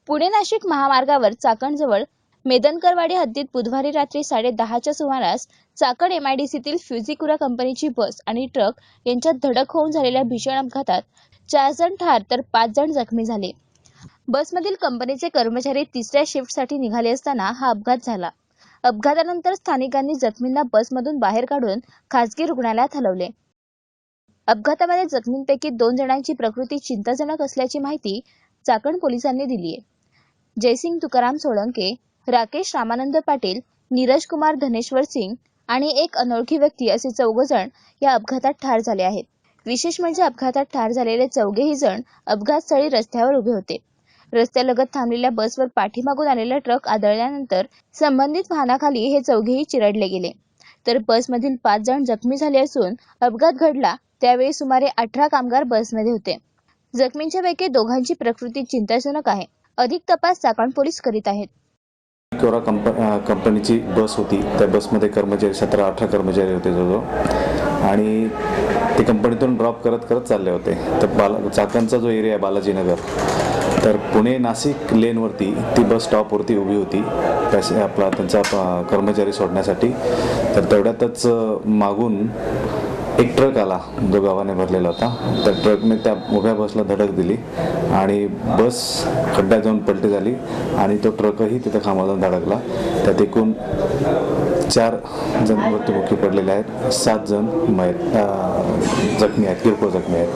पुणे नाशिक महामार्गावर चाकणजवळ मेदनकरवाडी हद्दीत बुधवारी रात्री 10:30च्या सुमारास चाकण एमआयडीसीतील फ्युजिकुरा कंपनीची बस आणि ट्रक यांच्यात धडक होऊन झालेल्या भीषण अपघातात 4 जण ठार तर 5 जण जखमी झाले. बसमधील कंपनीचे कर्मचारी तिसऱ्या शिफ्टसाठी निघाले असताना हा अपघात झाला. अपघातानंतर स्थानिकांनी जखमींना बसमधून बाहेर काढून खासगी रुग्णालयात हलवले. अपघातामध्ये जखमींपैकी 2 जणांची प्रकृती चिंताजनक असल्याची माहिती चाकण पोलिसांनी दिली आहे. जयसिंग तुकाराम सोळंके, राकेश रामानंद पाटील, नीरज कुमार धनेश्वर सिंग आणि एक अनोळखी व्यक्ती असे 4 जण या अपघातात ठार झाले आहेत. विशेष म्हणजे अपघातात ठार झालेले 4ही जण अपघातस्थळी रस्त्यावर उभे होते. रस्त्यालगत थांबलेल्या बसवर पाठीमागून आलेला ट्रक आदळल्यानंतर संबंधित वाहनाखाली हे 4ही चिरडले गेले. तर बसमधील 5 जण जखमी झाले असून अपघात घडला त्यावेळी सुमारे 18 कामगार बसमध्ये होते. जखमींच्या पैकी 2घांची प्रकृती चिंताजनक आहे. अधिक तपास चाकण पोलीस करीत आहेत. कोरा कंपनीची बस होती. त्या बसमध्ये कर्मचारी 17-18 कर्मचारी होते जवळजवळ आणि ते कंपनीतून ड्रॉप करत चालले होते. तर चाकणचा जो एरिया आहे बालाजीनगर, तर पुणे नाशिक लेनवरती ती बस स्टॉपवरती उभी होती त्यांचा कर्मचारी सोडण्यासाठी. तर तेवढ्यातच मागून एक ट्रक आला जो गव्हाने भरलेला होता. त्या ट्रकने त्या उभ्या बसला धडक दिली आणि बस खड्ड्यात जाऊन पलटी झाली आणि तो ट्रकही तिथं खांबाला जाऊन धडकला. त्यात एकूण 4 जण मृत्युमुखी पडलेले आहेत. 7 जण जखमी आहेत, किरकोळ जखमी आहेत.